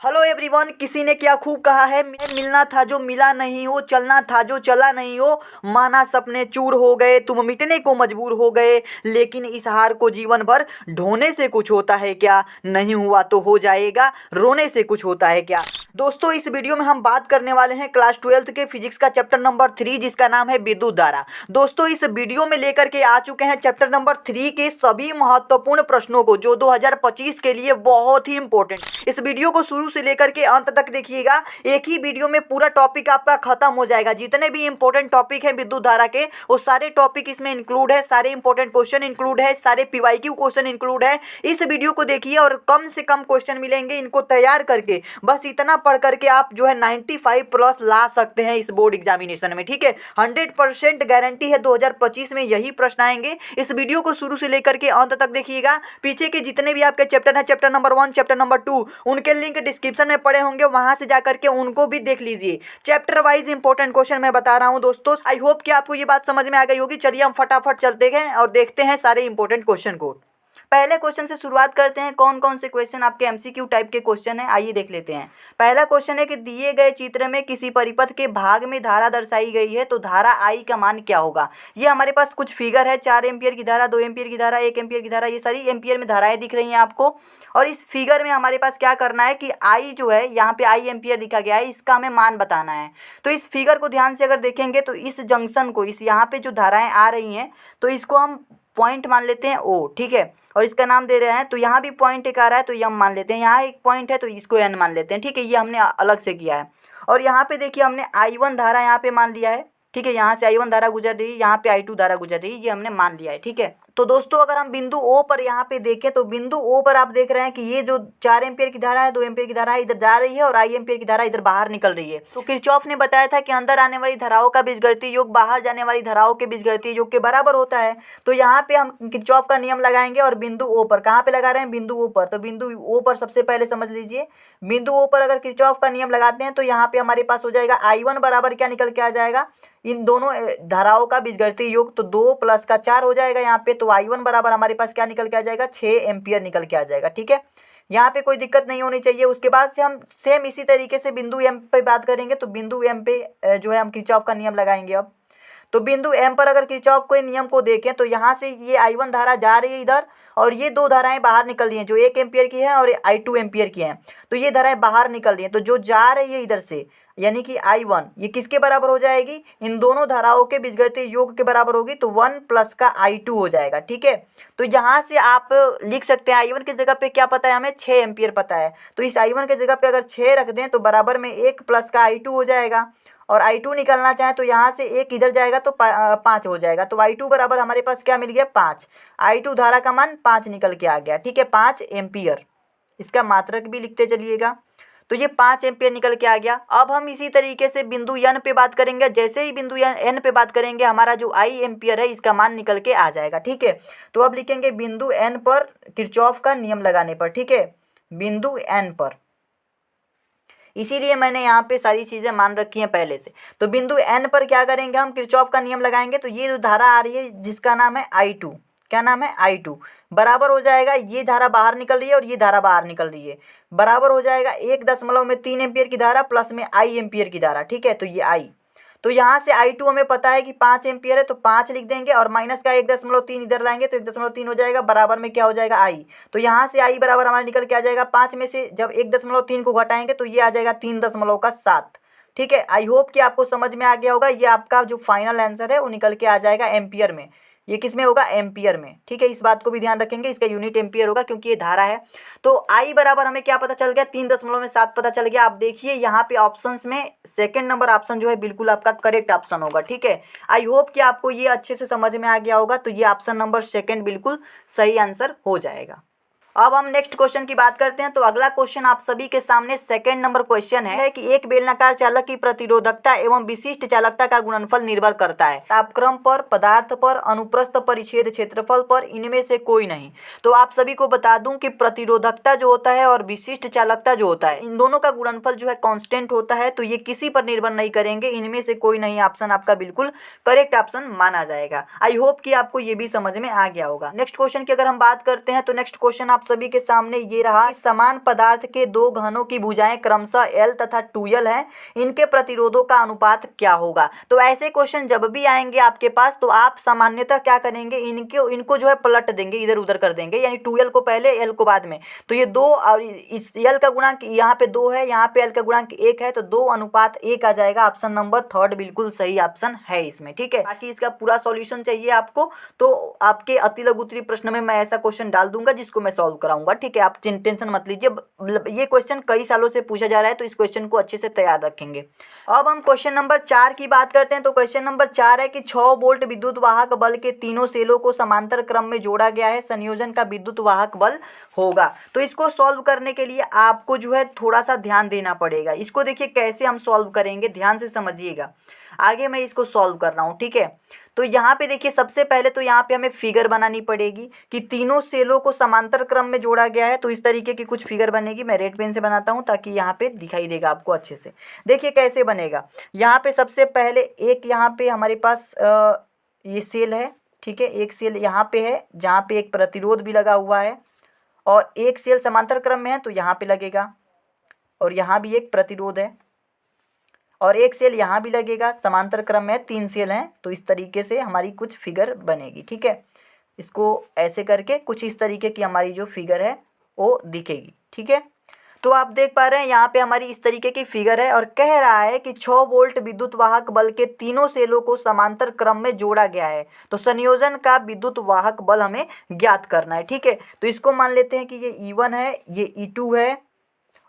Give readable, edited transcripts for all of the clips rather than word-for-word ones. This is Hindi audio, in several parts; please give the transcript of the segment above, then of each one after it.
हेलो एवरीवन, किसी ने क्या खूब कहा है, मिलना था जो मिला नहीं हो, चलना था जो चला नहीं हो, माना सपने चूर हो गए, तुम मिटने को मजबूर हो गए, लेकिन इस हार को जीवन भर ढोने से कुछ होता है क्या, नहीं हुआ तो हो जाएगा, रोने से कुछ होता है क्या। दोस्तों, इस वीडियो में हम बात करने वाले हैं क्लास 12th के फिजिक्स का चैप्टर नंबर 3, जिसका नाम है विद्युत धारा। दोस्तों, इस वीडियो में लेकर के आ चुके हैं चैप्टर नंबर 3 के सभी महत्वपूर्ण प्रश्नों को, जो 2025 के लिए बहुत ही इंपॉर्टेंट। इस वीडियो को शुरू से लेकर के अंत तक देखिएगा, एक ही वीडियो में पूरा टॉपिक आपका खत्म हो जाएगा। जितने भी इंपॉर्टेंट टॉपिक हैं विद्युत धारा के, वो सारे टॉपिक इसमें इंक्लूड है, सारे इंपॉर्टेंट क्वेश्चन इंक्लूड है, सारे पीवाईक्यू क्वेश्चन इंक्लूड है। इस वीडियो को देखिए और कम से कम क्वेश्चन मिलेंगे। इनको तैयार करके बस इतना पढ़ करके आप जो है 95 प्लस ला सकते हैं इस बोर्ड एग्जामिनेशन में, ठीक है। 100% गारंटी है 2025 में यही प्रश्न आएंगे। इस वीडियो को शुरू से लेकर के अंत तक देखिएगा। पीछे के जितने भी आपके चैप्टर हैं, चैप्टर नंबर 1, चैप्टर नंबर 2, उनके लिंक डिस्क्रिप्शन में पड़े होंगे, वहां से जाकर के उनको भी देख लीजिए। चैप्टर वाइज इंपॉर्टेंट क्वेश्चन मैं बता रहा हूं दोस्तों। आई होप कि आपको ये बात समझ में आ गई होगी। चलिए हम फटाफट चलते हैं और देखते हैं सारे इंपॉर्टेंट क्वेश्चन को। पहले क्वेश्चन से शुरुआत करते हैं। कौन कौन से क्वेश्चन आपके एमसीक्यू टाइप के क्वेश्चन हैं, आइए देख लेते हैं। पहला क्वेश्चन है कि दिए गए चित्र में किसी परिपथ के भाग में धारा दर्शाई गई है, तो धारा आई का मान क्या होगा। ये हमारे पास कुछ फिगर है, 4 एम्पियर की धारा, 2 एम्पियर की धारा, 1 एम्पियर की धारा, ये सारी एम्पियर में धाराएं दिख रही हैं आपको। और इस फिगर में हमारे पास क्या करना है कि आई जो है, यहाँ पे आई एम्पियर लिखा गया है, इसका हमें मान बताना है। तो इस फिगर को ध्यान से अगर देखेंगे तो इस जंक्शन को, इस यहाँ पे जो धाराएं आ रही हैं, तो इसको हम पॉइंट मान लेते हैं ओ, ठीक है। और इसका नाम दे रहे हैं, तो यहाँ भी पॉइंट एक आ रहा है तो यम मान लेते हैं, यहाँ एक पॉइंट है तो इसको एन मान लेते हैं, ठीक है। ये हमने अलग से किया है। और यहाँ पे देखिए हमने I1 धारा यहाँ पे मान लिया है, ठीक है। यहाँ से I1 धारा गुजर रही है, यहाँ पे I2 धारा गुजर रही है, ये हमने मान लिया है, ठीक है। तो दोस्तों अगर हम बिंदु O पर यहाँ पे देखें, तो बिंदु O पर आप देख रहे हैं कि ये जो 4 एम्पियर की धारा है, 2 एम्पियर की धारा है, इधर जा रही है, और आई एम्पियर की धारा इधर बाहर निकल रही है। तो किरचॉफ ने बताया था कि अंदर आने वाली धाराओं का बीजगणितीय योग बाहर जाने वाली धाराओं के बीजगणितीय योग के बराबर होता है। तो यहाँ पे हम किरचॉफ का नियम लगाएंगे और बिंदु O पर, कहाँ पे लगा रहे हैं, बिंदु O पर। तो बिंदु O पर सबसे पहले समझ लीजिए, बिंदु O पर अगर किरचॉफ का नियम लगाते हैं तो यहाँ पे हमारे पास हो जाएगा I1 बराबर क्या निकल के आ जाएगा, इन दोनों धाराओं का बीजगणितीय योग, तो 2 + का 4 हो जाएगा यहाँ पे। तो I1 बराबर हमारे पास क्या निकल के आ जाएगा, 6 एम्पियर निकल के आ जाएगा, ठीक है। यहाँ पे कोई दिक्कत नहीं होनी चाहिए। उसके बाद से हम सेम इसी तरीके से बिंदु M पे बात करेंगे। तो बिंदु M पे जो है हम किरचॉफ का नियम लगाएंगे अब। तो बिंदु M पर अगर किरचॉफ के नियम को देखें तो यहाँ से ये I1 धारा जा रही है इधर, और ये 2 धाराएं बाहर निकल रही हैं, जो 1 एम्पियर की है और I2 एम्पियर की हैं। तो ये धाराएं बाहर निकल रही हैं, तो जो जा रही है इधर से यानी कि I1, ये किसके बराबर हो जाएगी, इन दोनों धाराओं के बीजगणितीय योग के बराबर होगी। तो 1 + का I2 हो जाएगा, ठीक है। तो यहाँ से आप लिख सकते हैं I1 की जगह पे क्या पता है हमें, 6 एम्पियर पता है। तो इस I1 की जगह पे अगर 6 रख दें तो बराबर में 1 + का I2 हो जाएगा। और I2 निकालना चाहें तो यहाँ से 1 इधर जाएगा तो 5 हो जाएगा। तो I2 बराबर हमारे पास क्या मिल गया, 5। I2 धारा का मान 5 निकल के आ गया, ठीक है, 5 एम्पियर। इसका मात्रक भी लिखते चलिएगा। तो ये 5 एम्पियर निकल के आ गया। अब हम इसी तरीके से बिंदु N पे बात करेंगे। जैसे ही बिंदु N पे बात करेंगे, हमारा जो I एम्पियर है इसका मान निकल के आ जाएगा, ठीक है। तो अब लिखेंगे बिंदु N पर किरचॉफ का नियम लगाने पर, ठीक है, बिंदु N पर। इसीलिए मैंने यहाँ पे सारी चीज़ें मान रखी हैं पहले से। तो बिंदु N पर क्या करेंगे, हम किरचॉफ का नियम लगाएंगे। तो ये जो धारा आ रही है जिसका नाम है I2, क्या नाम है, I2, बराबर हो जाएगा, ये धारा बाहर निकल रही है और ये धारा बाहर निकल रही है, बराबर हो जाएगा 1.3 एम्पियर की धारा प्लस में I एम्पियर की धारा, ठीक है। तो ये I, तो यहाँ से I2 हमें पता है कि 5 एम्पियर है, तो 5 लिख देंगे और माइनस का 1.3 इधर लाएंगे तो 1.3 हो जाएगा, बराबर में क्या हो जाएगा, I। तो यहाँ से I बराबर हमारा निकल के आ जाएगा, 5 में से जब 1.3 को घटाएंगे तो ये आ जाएगा 3.7, ठीक है। आई होप कि आपको समझ में आ गया होगा। ये आपका जो फाइनल आंसर है वो निकल के आ जाएगा एम्पियर में। ये किस में होगा, एम्पियर में, ठीक है। इस बात को भी ध्यान रखेंगे, इसका यूनिट एम्पियर होगा क्योंकि ये धारा है। तो I बराबर हमें क्या पता चल गया, 3.7 पता चल गया। आप देखिए यहाँ पे ऑप्शंस में सेकंड नंबर ऑप्शन जो है बिल्कुल आपका करेक्ट ऑप्शन होगा, ठीक है। आई होप कि आपको ये अच्छे से समझ में आ गया होगा। तो ये ऑप्शन नंबर सेकंड बिल्कुल सही आंसर हो जाएगा। अब हम नेक्स्ट क्वेश्चन की बात करते हैं। तो अगला क्वेश्चन आप सभी के सामने सेकंड नंबर क्वेश्चन है कि एक बेलनाकार चालक की प्रतिरोधकता एवं विशिष्ट चालकता का गुणनफल निर्भर करता है तापक्रम पर, पदार्थ पर, अनुप्रस्थ परिच्छेद क्षेत्रफल पर, इनमें से कोई नहीं। तो आप सभी को बता दूं कि प्रतिरोधकता जो होता है और विशिष्ट चालकता जो होता है, इन दोनों का गुणनफल जो है कांस्टेंट होता है। तो ये किसी पर निर्भर नहीं करेंगे, इनमें से कोई नहीं ऑप्शन आपका बिल्कुल करेक्ट ऑप्शन माना जाएगा। आई होप कि आपको ये भी समझ में आ गया होगा। नेक्स्ट क्वेश्चन की अगर हम बात करते हैं तो नेक्स्ट क्वेश्चन आप सभी के सामने ये रहा, समान पदार्थ के दो घनों की भुजाएं क्रमशः L तथा 2L हैं, इनके प्रतिरोधों का अनुपात क्या होगा। तो ऐसे क्वेश्चन जब भी आएंगे आपके पास तो आप सामान्यतः क्या करेंगे, इनको जो है पलट देंगे, इधर उधर कर देंगे, यानी 2L को पहले L को बाद में। तो ये 2 और इस L का गुणांक यहाँ पे 2 है, यहाँ पे L का गुणांक 1 है, तो 2:1 आ जाएगा। ऑप्शन नंबर 3 बिल्कुल सही ऑप्शन है इसमें, ठीक है। बाकी इसका पूरा सॉल्यूशन चाहिए आपको तो आपके अति लघु उत्तरीय प्रश्न में मैं ऐसा क्वेश्चन डाल दूंगा जिसको मैं सॉल्व कराऊंगा, ठीक है। आप टेंशन मत लीजिए, मतलब ये क्वेश्चन कई सालों से पूछा जा रहा है तो इस क्वेश्चन को अच्छे से तैयार रखेंगे। अब हम क्वेश्चन नंबर 4 की बात करते हैं। तो क्वेश्चन नंबर 4 है कि 6 वोल्ट विद्युत वाहक बल के तीनों सेलों को समांतर क्रम में जोड़ा गया है, संयोजन का विद्युत वाहक बल होगा। तो इसको सॉल्व करने के लिए आपको जो है थोड़ा सा ध्यान देना पड़ेगा। इसको देखिए कैसे हम सॉल्व करेंगे, ध्यान से समझिएगा। आगे मैं इसको सॉल्व कर रहा हूँ, ठीक है। तो यहाँ पे देखिए सबसे पहले तो यहाँ पे हमें फिगर बनानी पड़ेगी कि तीनों सेलों को समांतर क्रम में जोड़ा गया है। तो इस तरीके की कुछ फिगर बनेगी, मैं रेड पेन से बनाता हूँ ताकि यहाँ पे दिखाई देगा आपको अच्छे से। देखिए कैसे बनेगा। यहाँ पे सबसे पहले एक यहाँ पे हमारे पास ये सेल है, ठीक है। एक सेल यहाँ पे है जहाँ पे एक प्रतिरोध भी लगा हुआ है, और एक सेल समांतर क्रम में है तो यहाँ पे लगेगा, और यहाँ भी एक प्रतिरोध है, और एक सेल यहाँ भी लगेगा, समांतर क्रम में 3 सेल हैं। तो इस तरीके से हमारी कुछ फिगर बनेगी, ठीक है। इसको ऐसे करके कुछ इस तरीके की हमारी जो फिगर है वो दिखेगी, ठीक है। तो आप देख पा रहे हैं यहाँ पे हमारी इस तरीके की फिगर है, और कह रहा है कि 6 वोल्ट विद्युत वाहक बल के तीनों सेलों को समांतर क्रम में जोड़ा गया है, तो संयोजन का विद्युत वाहक बल हमें ज्ञात करना है, ठीक है। तो इसको मान लेते हैं कि ये E1 है, ये E2 है,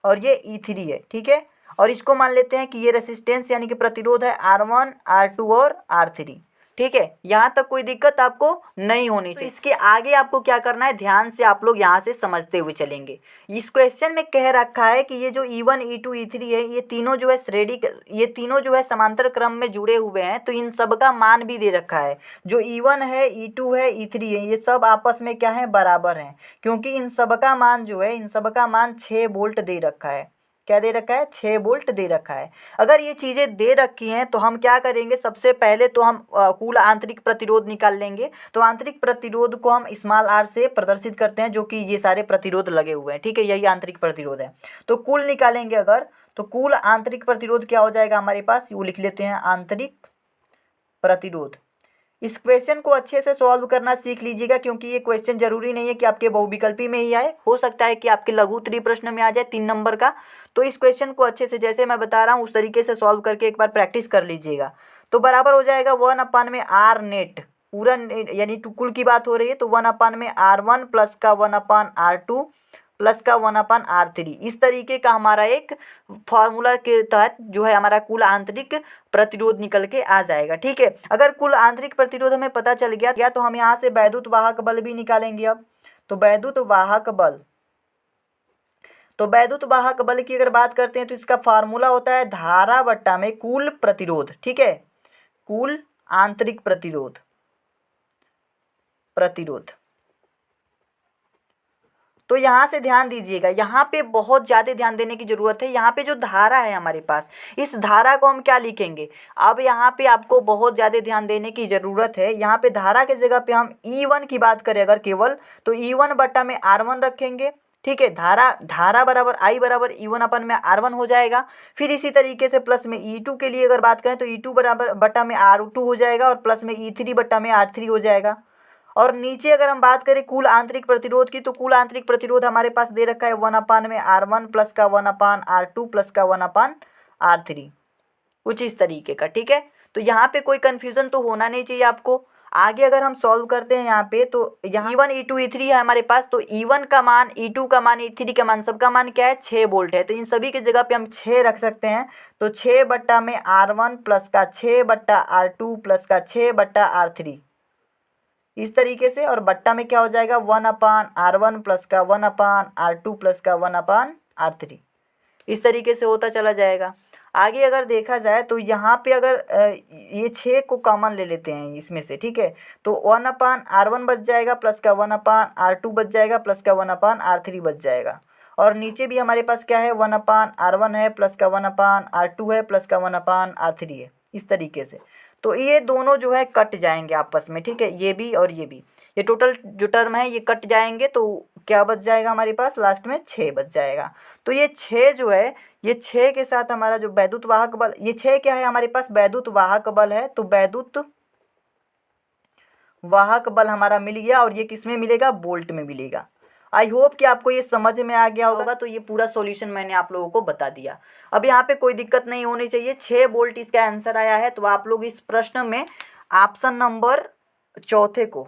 और ये E3 है, ठीक है। और इसको मान लेते हैं कि ये रेसिस्टेंस यानी कि प्रतिरोध है R1, R2 और R3, ठीक है। यहाँ तक कोई दिक्कत आपको नहीं होनी चाहिए। तो इसके आगे आपको क्या करना है, ध्यान से आप लोग यहाँ से समझते हुए चलेंगे। इस क्वेश्चन में कह रखा है कि ये जो E1, E2, E3 है, ये तीनों जो है ये तीनों जो है समांतर क्रम में जुड़े हुए हैं। तो इन सब का मान भी दे रखा है, जो E1 है, E2 है, E3 है, ये सब आपस में क्या है, बराबर हैं, क्योंकि इन सब का मान जो है, इन सब का मान 6 वोल्ट दे रखा है। क्या दे रखा है, 6 वोल्ट दे रखा है। अगर ये चीज़ें दे रखी हैं तो हम क्या करेंगे, सबसे पहले तो हम कुल आंतरिक प्रतिरोध निकाल लेंगे। तो आंतरिक प्रतिरोध को हम स्मॉल r से प्रदर्शित करते हैं, जो कि ये सारे प्रतिरोध लगे हुए हैं, ठीक है। यही आंतरिक प्रतिरोध है। तो कुल निकालेंगे अगर, तो कुल आंतरिक प्रतिरोध क्या हो जाएगा हमारे पास, वो लिख लेते हैं आंतरिक प्रतिरोध। इस क्वेश्चन को अच्छे से सॉल्व करना सीख लीजिएगा, क्योंकि ये क्वेश्चन जरूरी नहीं है कि आपके बहुविकल्पी में ही आए, हो सकता है कि आपके लघु उत्तरीय प्रश्न में आ जाए 3 नंबर का। तो इस क्वेश्चन को अच्छे से जैसे मैं बता रहा हूँ उस तरीके से सॉल्व करके एक बार प्रैक्टिस कर लीजिएगा। तो बराबर हो जाएगा 1/r नेट, पूरा यानी कुल की बात हो रही है, तो 1/r1 प्लस का 1/r2 प्लस का 1/r3। इस तरीके का हमारा एक फॉर्मूला के तहत जो है हमारा कुल आंतरिक प्रतिरोध निकल के आ जाएगा, ठीक है। अगर कुल आंतरिक प्रतिरोध हमें पता चल गया तो हम यहाँ से वैद्युत वाहक बल भी निकालेंगे अब। तो वैद्युत वाहक बल की अगर बात करते हैं तो इसका फार्मूला होता है धारा बट्टा में कुल प्रतिरोध, ठीक है। कुल आंतरिक प्रतिरोध तो यहाँ से ध्यान दीजिएगा, यहाँ पे बहुत ज़्यादा ध्यान देने की ज़रूरत है। यहाँ पे जो धारा है हमारे पास, इस धारा को हम क्या लिखेंगे, अब यहाँ पे आपको बहुत ज़्यादा ध्यान देने की ज़रूरत है। यहाँ पे धारा की जगह पे हम E1 की बात करें अगर केवल, तो E1 बट्टा में R1 रखेंगे, ठीक है। धारा बराबर I बराबर E1/R1 हो जाएगा। फिर इसी तरीके से प्लस में E2 के लिए अगर बात करें तो E2 बराबर बट्टा में R2 हो जाएगा, और प्लस में E3 बट्टा में R3 हो जाएगा। और नीचे अगर हम बात करें कुल आंतरिक प्रतिरोध की, तो कुल आंतरिक प्रतिरोध हमारे पास दे रखा है 1/R1 प्लस का 1/R2 प्लस का 1/R3, कुछ इस तरीके का, ठीक है। तो यहाँ पे कोई कन्फ्यूज़न तो होना नहीं चाहिए आपको। आगे अगर हम सॉल्व करते हैं यहाँ पे, तो यहाँ E1, E2, E3 है हमारे पास। तो E1 का मान, E2 का मान, E3 का मान, सबका मान क्या है, 6 वोल्ट है। तो इन सभी की जगह पे हम 6 रख सकते हैं। तो 6/R1 प्लस का 6/R2 प्लस का 6/R3, इस तरीके से। और बट्टा में क्या हो जाएगा, 1/R1 प्लस का 1/R2 प्लस का 1/R3, इस तरीके से होता चला जाएगा। आगे अगर देखा जाए तो यहाँ पे अगर ये 6 को कॉमन ले लेते हैं इसमें से, ठीक है। तो 1/R1 बच जाएगा, प्लस का 1/R2 बच जाएगा, प्लस का 1/R3 बच जाएगा। और नीचे भी हमारे पास क्या है, 1/R1 है, प्लस का 1/R2 है, प्लस का 1/R3 है, इस तरीके से। तो ये दोनों जो है कट जाएंगे आपस में, ठीक है, ये भी और ये भी। ये टोटल जो टर्म है ये कट जाएंगे तो क्या बच जाएगा हमारे पास, लास्ट में 6 बच जाएगा। तो ये 6 जो है, ये 6 के साथ हमारा जो वैद्युत वाहक बल, ये 6 क्या है हमारे पास, वैद्युत वाहक बल है। तो वैद्युत वाहक बल हमारा मिल गया और ये किस में मिलेगा, वोल्ट में मिलेगा। आई होप कि आपको ये समझ में आ गया होगा। तो ये पूरा सॉल्यूशन मैंने आप लोगों को बता दिया। अब यहाँ पे कोई दिक्कत नहीं होनी चाहिए, 6 वोल्ट इसका आंसर आया है। तो आप लोग इस प्रश्न में ऑप्शन नंबर चौथे को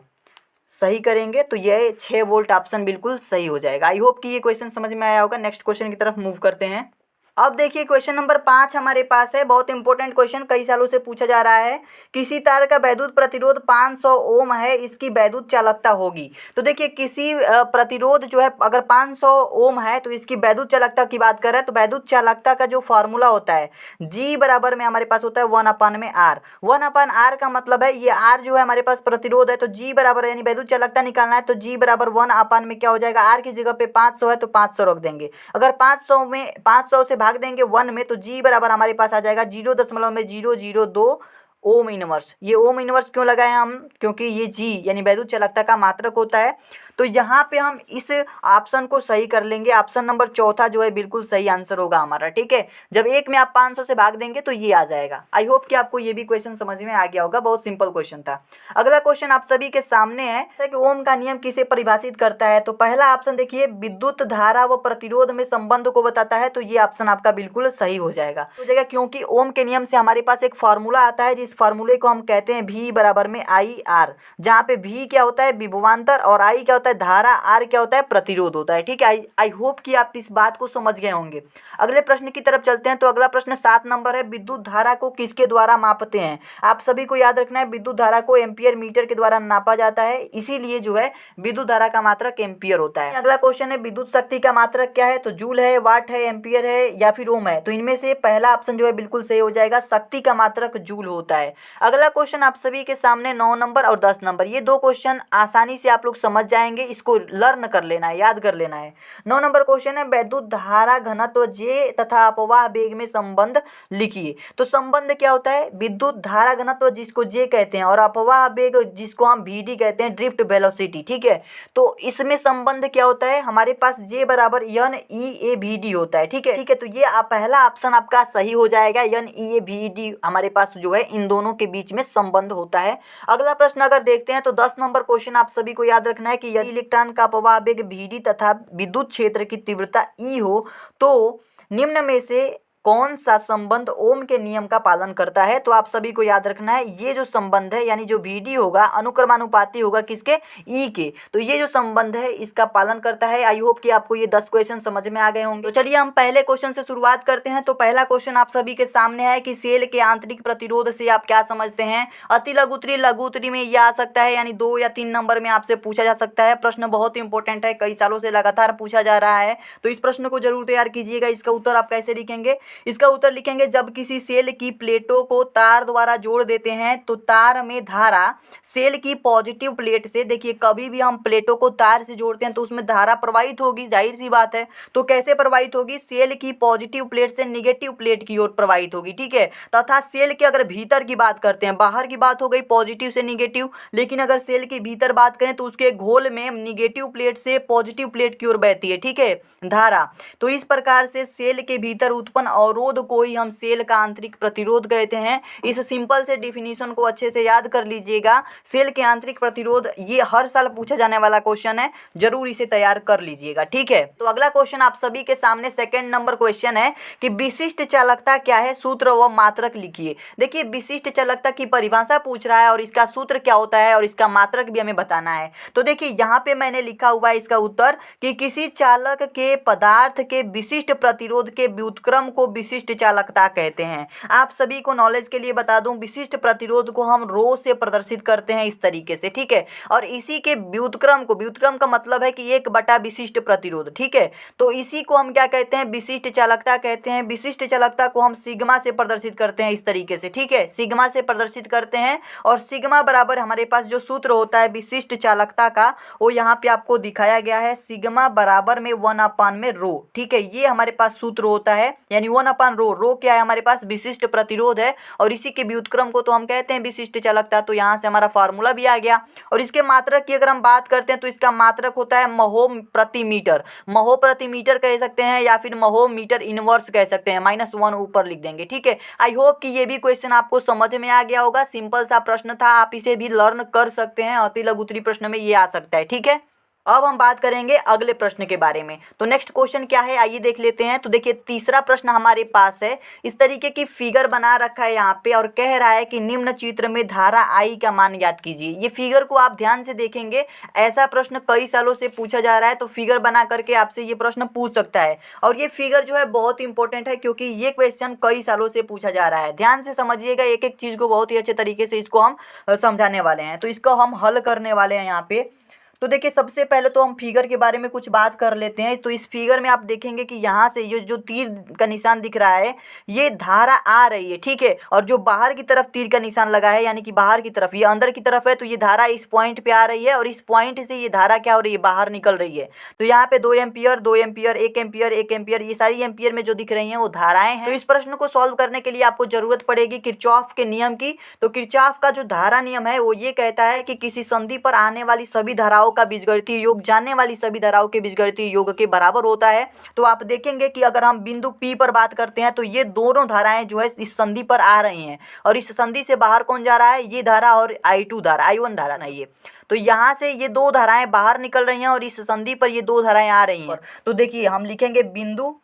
सही करेंगे तो ये 6 वोल्ट ऑप्शन बिल्कुल सही हो जाएगा। आई होप कि ये क्वेश्चन समझ में आया होगा। नेक्स्ट क्वेश्चन की तरफ मूव करते हैं। अब देखिए क्वेश्चन नंबर 5 हमारे पास है, बहुत इंपॉर्टेंट क्वेश्चन, कई सालों से पूछा जा रहा है। किसी तार का वैद्युत प्रतिरोध 500 ओम है, इसकी वैद्युत चालकता होगी। तो देखिए किसी प्रतिरोध जो है अगर 500 ओम है तो इसकी वैद्युत चालकता की बात कर रहे हैं। तो वैद्युत चालकता का जो फॉर्मूला होता है जी बराबर में हमारे पास होता है 1/r। 1/r का मतलब है ये r जो है हमारे पास प्रतिरोध है, तो जी बराबर यानी वैद्युत चालकता निकालना है तो जी बराबर 1 में क्या हो जाएगा, r की जगह पे 500 है तो 500 रख देंगे। अगर 500 से भाग देंगे 1 में तो जी बराबर हमारे पास आ जाएगा 0.002 ओम इनवर्स। ये ओम इनवर्स क्यों लगाए हम, क्योंकि ये जी यानी वैद्युत चालकता का मात्रक होता है। तो यहाँ पे हम इस ऑप्शन को सही कर लेंगे। ऑप्शन नंबर चौथा जो है बिल्कुल सही आंसर होगा हमारा, ठीक है। जब 1 में आप 500 से भाग देंगे तो ये आ जाएगा। आई होप कि आपको ये भी क्वेश्चन समझ में आ गया होगा, बहुत सिंपल क्वेश्चन था। अगला क्वेश्चन आप सभी के सामने है कि ओम का नियम किसे परिभाषित करता है। तो पहला ऑप्शन देखिए विद्युत धारा व प्रतिरोध में संबंध को बताता है, तो ये ऑप्शन आपका बिल्कुल सही हो जाएगा क्योंकि ओम के नियम से हमारे पास एक फार्मूला आता है, जिस फार्मूले को हम कहते हैं V बराबर में IR, जहाँ पे V क्या होता है विभवांतर और I क्या होता है धारा, R क्या होता है प्रतिरोध होता है, ठीक है। आई होप कि आप इस बात को समझ गए होंगे। अगले प्रश्न की तरफ चलते हैं। तो अगला प्रश्न 7 नंबर है, विद्युत धारा को किसके द्वारा मापते हैं। आप सभी को याद रखना है विद्युत धारा को एम्पियर मीटर के द्वारा नापा जाता है, इसीलिए जो है विद्युत धारा का मात्रक एम्पियर होता है। अगला क्वेश्चन है विद्युत शक्ति का मात्रक क्या है। तो जूल है, वाट है, एम्पियर है या फिर ओम है। तो इनमें से पहला ऑप्शन जो है बिल्कुल सही हो जाएगा, शक्ति का मात्रक जूल होता है। अगला क्वेश्चन आप सभी के सामने 9 नंबर और 10 नंबर, ये दो क्वेश्चन आसानी से आप लोग समझ जाएंगे, इसको लर्न कर लेना है, याद कर लेना है। 9 नंबर क्वेश्चन है वैद्युत धारा घनत्व जे तथा अपवाह वेग में संबंध लिखिए। तो संबंध क्या होता है, विद्युत धारा घनत्व जिसको जे कहते हैं और अपवाह वेग जिसको हम VD कहते हैं, ड्रिफ्ट वेलोसिटी, ठीक है। तो इसमें संबंध क्या होता है हमारे पास जे बराबर NEAVD होता है, ठीक है। तो ये पहला ऑप्शन आपका सही हो जाएगा, NEAVD हमारे पास जो है इन दोनों के बीच में संबंध होता है। अगला प्रश्न अगर देखते हैं तो 10 नंबर क्वेश्चन आप सभी को याद रखना है कि यदि इलेक्ट्रॉन का अपवाह वेग VD तथा विद्युत क्षेत्र की तीव्रता E हो तो निम्न में से कौन सा संबंध ओम के नियम का पालन करता है। तो आप सभी को याद रखना है ये जो संबंध है यानी जो VD होगा अनुक्रमानुपाती होगा किसके, E के। तो ये जो संबंध है इसका पालन करता है। आई होप कि आपको ये 10 क्वेश्चन समझ में आ गए होंगे। तो चलिए हम पहले क्वेश्चन से शुरुआत करते हैं। तो पहला क्वेश्चन आप सभी के सामने है कि सेल के आंतरिक प्रतिरोध से आप क्या समझते हैं। अति लघु उत्तरी, लघु उत्तरी में ये आ सकता है, यानी 2 या 3 नंबर में आपसे पूछा जा सकता है। प्रश्न बहुत इंपॉर्टेंट है, कई सालों से लगातार पूछा जा रहा है, तो इस प्रश्न को जरूर तैयार कीजिएगा। इसका उत्तर आप कैसे लिखेंगे, इसका उत्तर लिखेंगे जब किसी सेल की प्लेटों को तार द्वारा जोड़ देते हैं तो तार में धारा सेल की पॉजिटिव प्लेट से, देखिए कभी भी हम प्लेटों को तार से जोड़ते हैं तो उसमें धारा प्रवाहित होगी, जाहिर सी बात है। तो कैसे प्रवाहित होगी, सेल की पॉजिटिव प्लेट से निगेटिव प्लेट की ओर प्रवाहित होगी, ठीक है। तथा सेल के अगर भीतर की बात करते हैं, बाहर की बात हो गई पॉजिटिव से निगेटिव, लेकिन अगर सेल के भीतर बात करें तो उसके घोल में निगेटिव प्लेट से पॉजिटिव प्लेट की ओर बहती है, ठीक है, धारा। तो इस प्रकार से सेल के भीतर उत्पन्न अवरोध को ही हम सेल का आंतरिक प्रतिरोध कहते हैं। इस सिंपल से डिफिनीशन को अच्छे से याद कर लीजिएगा। सेल के आंतरिक प्रतिरोध ये हर साल पूछा जाने वाला क्वेश्चन है, जरूर इसे तैयार कर लीजिएगा, ठीक है। तो अगला क्वेश्चन आप सभी के सामने सेकंड नंबर क्वेश्चन है कि विशिष्ट चालकता क्या है, सूत्र व मात्रक लिखिए। देखिए विशिष्ट चालकता की परिभाषा पूछ रहा है और इसका सूत्र क्या होता है और इसका मात्रक भी हमें बताना है। तो देखिए यहाँ पे मैंने लिखा हुआ है इसका उत्तर कि किसी चालक के पदार्थ के विशिष्ट प्रतिरोध के व्युत्क्रम को विशिष्ट चालकता कहते हैं। आप सभी को नॉलेज के लिए बता दूं, विशिष्ट प्रतिरोध को हम रो से प्रदर्शित करते हैं इस तरीके से, ठीक है। और इसी के व्युत्क्रम को, व्युत्क्रम का मतलब है कि 1/, विशिष्ट प्रतिरोध, ठीक है। तो इसी को हम क्या कहते हैं, विशिष्ट चालकता कहते हैं। विशिष्ट चालकता को हम सिग्मा से प्रदर्शित करते हैं इस तरीके से, ठीक है, सिग्मा से प्रदर्शित करते हैं। और सिग्मा बराबर हमारे पास जो सूत्र होता है विशिष्ट चालकता का, वो यहाँ पे आपको दिखाया गया है, सिग्मा बराबर में 1/ρ, ठीक है। ये हमारे पास सूत्र होता है, यानी 1 1/ρ, रो क्या है हमारे पास, विशिष्ट प्रतिरोध है, और इसी के व्युत्क्रम को तो हम कहते हैं विशिष्ट चालकता। तो यहाँ से हमारा फार्मूला भी आ गया। और इसके मात्रक की अगर हम बात करते हैं तो इसका मात्रक होता है महो प्रति मीटर, महो प्रति मीटर कह सकते हैं, या फिर महो मीटर इनवर्स कह सकते हैं, -1 ऊपर लिख देंगे। ठीक है, आई होप कि ये भी क्वेश्चन आपको समझ में आ गया होगा। सिंपल सा प्रश्न था, आप इसे भी लर्न कर सकते हैं, अति लघु उत्तरीय प्रश्न में ये आ सकता है। ठीक है, अब हम बात करेंगे अगले प्रश्न के बारे में। तो नेक्स्ट क्वेश्चन क्या है, आइए देख लेते हैं। तो देखिए तीसरा प्रश्न हमारे पास है, इस तरीके की फिगर बना रखा है यहाँ पे, और कह रहा है कि निम्न चित्र में धारा आई का मान ज्ञात कीजिए। ये फिगर को आप ध्यान से देखेंगे, ऐसा प्रश्न कई सालों से पूछा जा रहा है, तो फिगर बना करके आपसे ये प्रश्न पूछ सकता है। और ये फिगर जो है बहुत इंपॉर्टेंट है, क्योंकि ये क्वेश्चन कई सालों से पूछा जा रहा है। ध्यान से समझिएगा, एक एक चीज़ को बहुत ही अच्छे तरीके से इसको हम समझाने वाले हैं, तो इसको हम हल करने वाले हैं यहाँ पे। तो देखिए सबसे पहले तो हम फिगर के बारे में कुछ बात कर लेते हैं। तो इस फिगर में आप देखेंगे कि यहाँ से ये जो तीर का निशान दिख रहा है, ये धारा आ रही है। ठीक है, और जो बाहर की तरफ तीर का निशान लगा है, यानी कि बाहर की तरफ, ये अंदर की तरफ है, तो ये धारा इस पॉइंट पे आ रही है, और इस पॉइंट से ये धारा क्या हो रही है, बाहर निकल रही है। तो यहाँ पे 2 एम्पियर 2 एम्पियर 1 एम्पियर 1 एम्पियर, ये सारी एम्पियर में जो दिख रही हैं वो धाराएं हैं। तो इस प्रश्न को सॉल्व करने के लिए आपको जरूरत पड़ेगी किरचॉफ के नियम की। तो किरचॉफ का जो धारा नियम है वो ये कहता है कि किसी संधि पर आने वाली सभी धाराओं का बीजगणितीय योग जाने वाली सभी धाराओं के बीजगणितीय योग के बराबर होता है। तो आप देखेंगे कि अगर हम बिंदु P पर बात करते हैं, तो ये दोनों धाराएं जो है इस संधि पर आ रही हैं, और इस संधि से बाहर कौन जा रहा है, ये धारा और I2 धारा, I1 धारा नहीं है। तो यहाँ से ये दो धाराएं बाहर निकल रही हैं, और इस संधि पर ये दो धाराएं आ रही हैं। तो देखिए हम लिखेंगे बिंदु,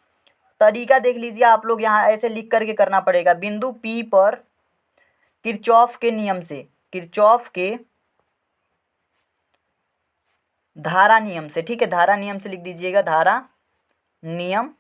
तरीका देख लीजिए आप लोग, यहाँ ऐसे लिख करके करना पड़ेगा। बिंदु P पर किरचॉफ के नियम से, किरचॉफ के धारा नियम से, ठीक है, धारा नियम से लिख दीजिएगा, धारा नियम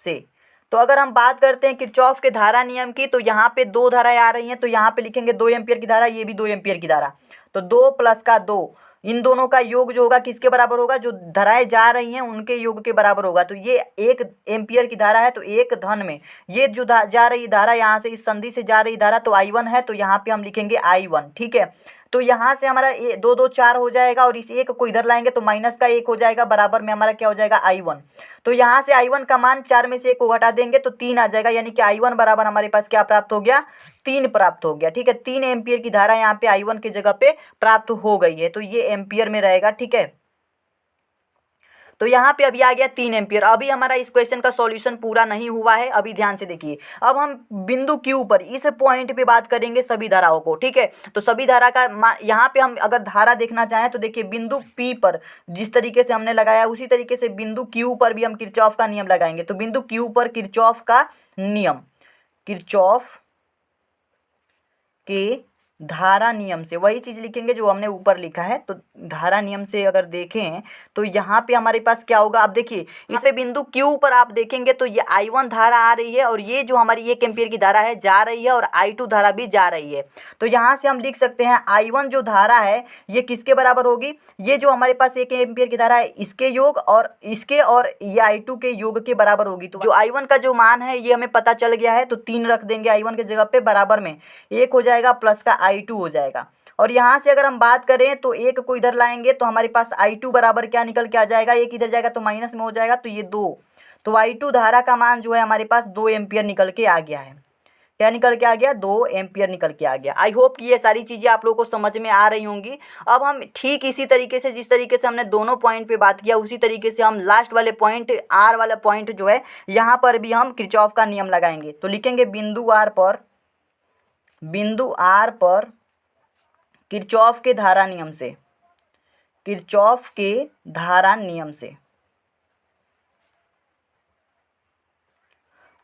से। तो अगर हम बात करते हैं किरचॉफ के धारा नियम की, तो यहाँ पे दो धाराएं आ रही हैं, तो यहाँ पे लिखेंगे 2 एम्पियर की धारा, ये भी 2 एम्पियर की धारा। तो 2 + का 2, इन दोनों का योग जो होगा किसके बराबर होगा, जो धाराएं जा रही हैं उनके योग के बराबर होगा। तो ये 1 एम्पियर की धारा है, तो 1 धन में ये जो जा रही धारा, यहाँ से इस संधि से जा रही धारा, तो I1 है, तो यहाँ पे हम लिखेंगे I1। ठीक है, तो यहाँ से हमारा 2 2 4 हो जाएगा, और इस 1 को इधर लाएंगे तो -1 हो जाएगा, बराबर में हमारा क्या हो जाएगा, I1। तो यहाँ से I1 का मान 4 में से 1 को घटा देंगे तो 3 आ जाएगा, यानी कि I1 बराबर हमारे पास क्या प्राप्त हो गया, 3 प्राप्त हो गया। ठीक है, 3 एम्पियर की धारा यहाँ पे I1 की जगह पे प्राप्त हो गई है, तो ये एम्पियर में रहेगा। ठीक है, तो यहाँ पे अभी आ गया 3 एम्पियर। अभी हमारा इस क्वेश्चन का सॉल्यूशन पूरा नहीं हुआ है, अभी ध्यान से देखिए। अब हम बिंदु Q पर इस पॉइंट पे बात करेंगे सभी धाराओं को। ठीक है, तो सभी धारा का यहाँ पे हम अगर धारा देखना चाहें तो देखिए बिंदु P पर जिस तरीके से हमने लगाया उसी तरीके से बिंदु Q पर भी हम किरचॉफ का नियम लगाएंगे। तो बिंदु Q पर किरचॉफ का नियम, किरचॉफ के धारा नियम से वही चीज़ लिखेंगे जो हमने ऊपर लिखा है। तो धारा नियम से अगर देखें तो यहाँ पे हमारे पास क्या होगा, अब देखिए इस पे बिंदु Q पर आप देखेंगे तो ये I1 धारा आ रही है, और ये जो हमारी 1 एम्पियर की धारा है जा रही है, और I2 धारा भी जा रही है। तो यहाँ से हम लिख सकते हैं I1 जो धारा है ये किसके बराबर होगी, ये जो हमारे पास 1 एम्पियर की धारा है इसके योग, और इसके और ये I2 के योग के बराबर होगी। तो जो I1 का जो मान है ये हमें पता चल गया है, तो 3 रख देंगे I1 के जगह पे, बराबर में 1 हो जाएगा प्लस का I2 हो जाएगा। और यहाँ से अगर हम बात करें तो 1 को इधर लाएंगे तो हमारे पास I2 बराबर क्या निकल के आ जाएगा, 1 इधर जाएगा तो माइनस में हो जाएगा, तो ये 2। तो I2 धारा का मान जो है हमारे पास 2 एम्पियर निकल के आ गया है। क्या निकल के आ गया, 2 एम्पियर निकल के आ गया। आई होप कि ये सारी चीज़ें आप लोगों को समझ में आ रही होंगी। अब हम ठीक इसी तरीके से, जिस तरीके से हमने दोनों पॉइंट पे बात किया, उसी तरीके से हम लास्ट वाले पॉइंट R वाला पॉइंट जो है यहाँ पर भी हम किरचॉफ का नियम लगाएंगे। तो लिखेंगे बिंदु R पर किरचॉफ के धारा नियम से, किरचॉफ के धारा नियम से।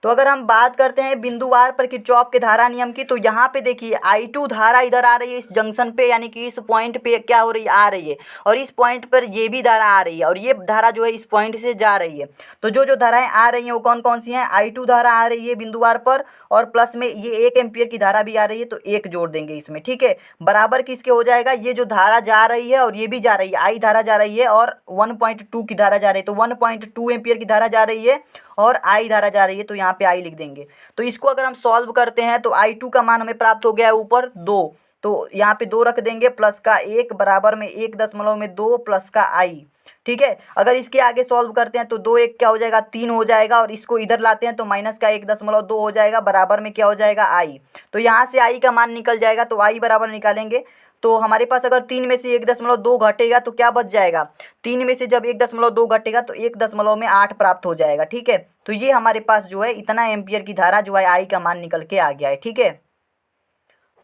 तो अगर हम बात करते हैं बिंदु R पर किरचॉफ के धारा नियम की, तो यहाँ पे देखिए I2 धारा इधर आ रही है इस जंक्शन पे, यानी कि इस पॉइंट पे क्या हो रही है, आ रही है, और इस पॉइंट पर ये भी धारा आ रही है, और ये धारा जो है इस पॉइंट से जा रही है। तो जो धाराएं आ रही हैं वो कौन कौन सी हैं, I2 धारा आ रही है बिंदु R पर, और प्लस में ये 1 एम्पियर की धारा भी आ रही है, तो 1 जोड़ देंगे इसमें। ठीक है, बराबर किसके हो जाएगा, ये जो धारा जा रही है और ये भी जा रही है, I धारा जा रही है और 1.2 की धारा जा रही है, तो 1.2 एम्पियर की धारा जा रही है और I धारा जा रही है, तो यहाँ पे I लिख देंगे। तो इसको अगर हम सॉल्व करते हैं तो I2 का मान हमें प्राप्त हो गया है ऊपर 2, तो यहाँ पे 2 रख देंगे, प्लस का 1 बराबर में 1.2 प्लस का I। ठीक है। अगर इसके आगे सॉल्व करते हैं तो 2 1 क्या हो जाएगा 3 हो जाएगा, और इसको इधर लाते हैं तो माइनस का 1.2 हो जाएगा, बराबर में क्या हो जाएगा आई। तो यहाँ से आई का मान निकल जाएगा, तो आई बराबर निकालेंगे तो हमारे पास अगर 3 में से 1.2 घटेगा तो क्या बच जाएगा, 3 में से जब 1.2 घटेगा तो 1.8 प्राप्त हो जाएगा। ठीक है, तो ये हमारे पास जो है इतना एम्पियर की धारा जो है आई का मान निकल के आ गया है। ठीक है,